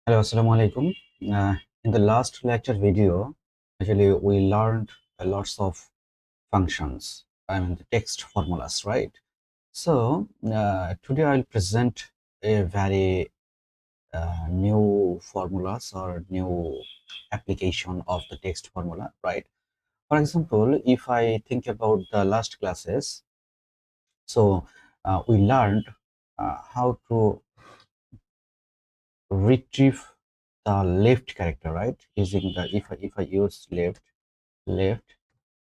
Hello, assalamu alaikum. In the last lecture video, actually we learned lots of functions. I mean the text formulas, right? So today I'll present a very new formulas or new application of the text formula, right? For example, if I think about the last classes, so we learned how to retrieve the left character, right? Using the if I use left,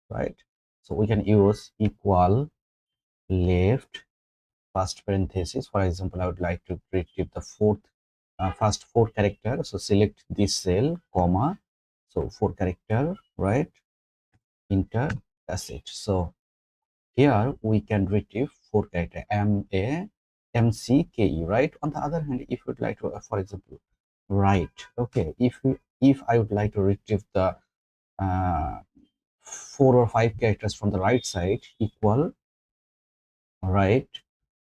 right? So we can use equal left first parenthesis. For example, I would like to retrieve the first four character. So select this cell, comma. So four character, right? Enter. That's it. So here we can retrieve four character MCKE, right? On the other hand, if you'd like to, for example, write, okay, if I would like to retrieve the uh, four or five characters from the right side, equal right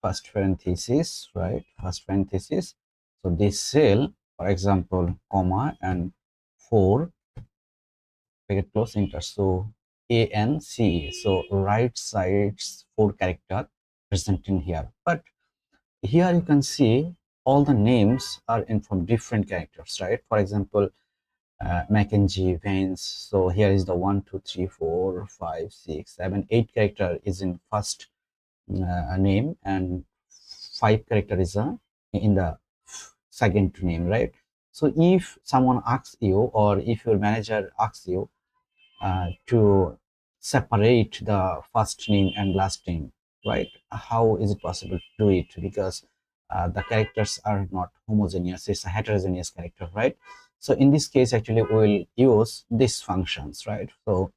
first parenthesis, right, first parenthesis. So this cell, for example, comma and four, bracket close, enter. So ANCE, so right side's four character present in here. But here you can see all the names are in from different characters, right? For example, Mackenzie, Vance. So here is the 1, 2, 3, 4, 5, 6, 7, 8 character is in first name, and 5 character is in the second name, right? So if someone asks you, or if your manager asks you to separate the first name and last name, right? How is it possible to do it? Because the characters are not homogeneous, it's a heterogeneous character, right? So in this case, actually, we will use these functions, right? So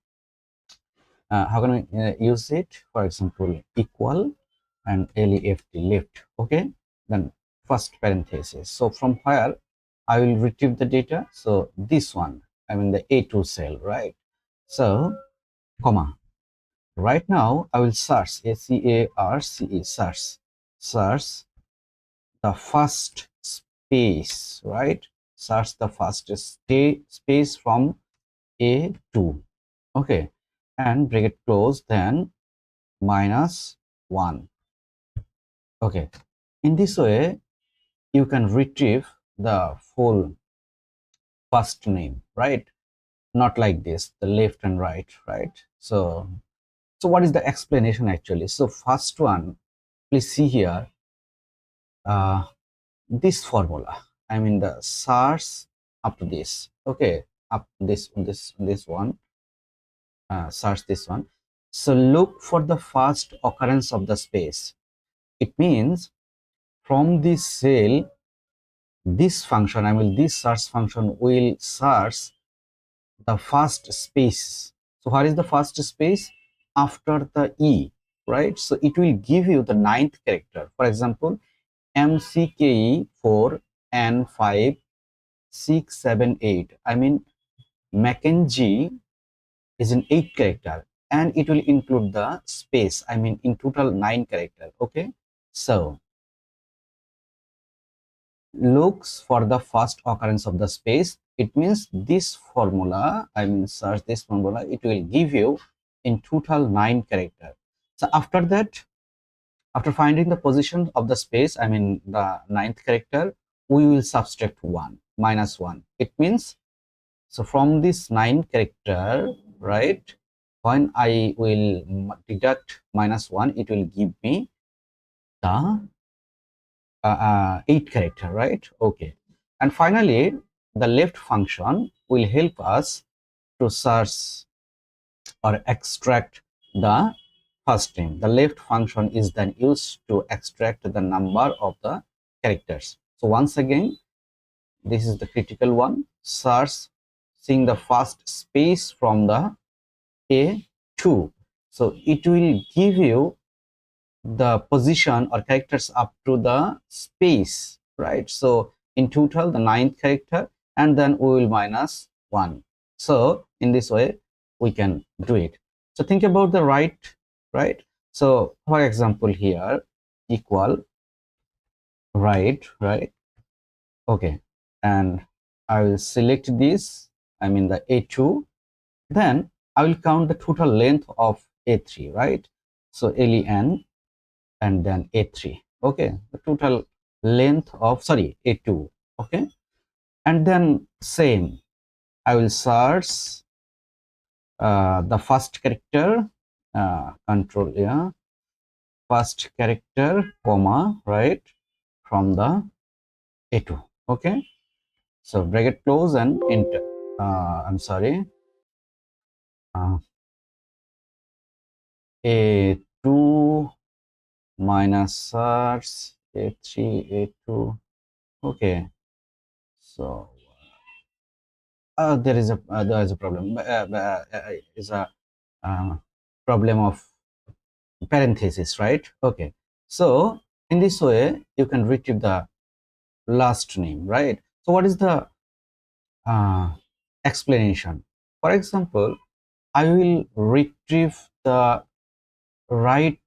how can I use it? For example, equal and left, okay? Then first parenthesis. So from where I will retrieve the data? So this one, I mean the A2 cell, right? So comma. Right now, I will search search the first space, right? Search the first space from A2, okay, and bracket close, then -1, okay. In this way, you can retrieve the full first name, right? Not like this, the left and right? So what is the explanation actually? So first one, please see here, uh, this formula, I mean the search up to this, okay, up this one, search this one. So look for the first occurrence of the space. It means from this cell, this function, I mean this search function will search the first space. So where is the first space? After the E, right? So it will give you the ninth character. For example, MCKE 4 and 5, 6, 7, 8. I mean, Mackenzie is an 8 character, and it will include the space. I mean, in total 9 character. Okay. So looks for the first occurrence of the space. It means this formula, I mean search this formula, it will give you in total 9 character. So after that, after finding the position of the space, I mean the ninth character, we will subtract 1, -1. It means, so from this 9 character, right, when I will deduct -1, it will give me the 8 character, right? Okay. And finally, the left function will help us to search or extract the first name. The left function is then used to extract the number of the characters. So once again, this is the critical one. Search seeing the first space from the A2. So it will give you the position or characters up to the space, right? So in total, the ninth character, and then we will -1. So in this way, we can do it. So think about the right? So for example, here, equal, right? Okay. and I will select this, I mean the A2. Then I will count the total length of A3, right? So len and then A3. Okay, the total length of, sorry, A2. Okay, and then same, I will search the first character, control, yeah, first character, comma, right, from the A2. Okay, so bracket close and enter. I'm sorry, A2 minus search A3, A2. Okay, so there is a problem. Is a uh, problem of parenthesis, right? Okay, so in this way you can retrieve the last name, right? So what is the uh, explanation? For example, I will retrieve the right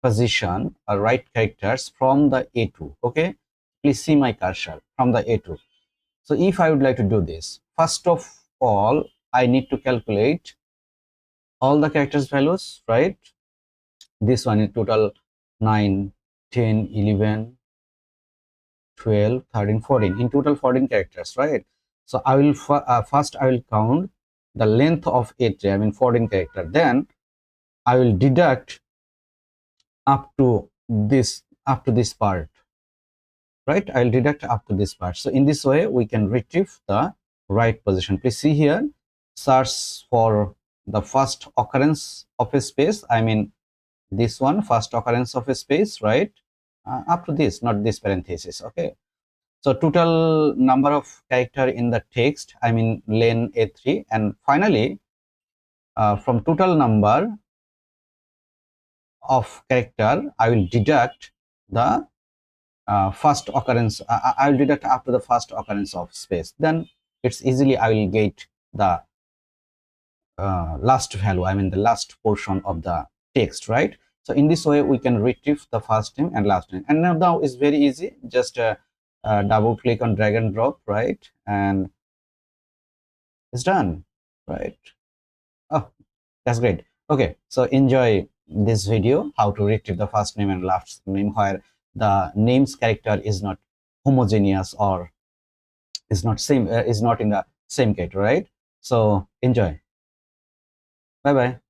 position or right characters from the A2. Okay, please see my cursor from the A2. So if I would like to do this, first of all, I need to calculate all the characters values, right? This one in total 9, 10, 11, 12, 13, 14. In total 14 characters, right? So I will first I will count the length of A3, I mean 14 character. Then I will deduct up to this part, right? I'll deduct up to this part. So in this way we can retrieve the right position. Please see here, search for the first occurrence of a space, I mean this one, first occurrence of a space, right? Up to this, not this parenthesis. Okay, so total number of character in the text, I mean len A3, and finally from total number of character I will deduct the first occurrence. I will deduct after the first occurrence of space. Then it's easily I will get the last value, I mean the last portion of the text, right? So in this way we can retrieve the first name and last name. And now it's very easy, just double click on drag and drop, right, and it's done, right? Oh, that's great. Okay, so enjoy this video, how to retrieve the first name and last name where the names character is not homogeneous or is not in the same character, right? So enjoy. Bye bye.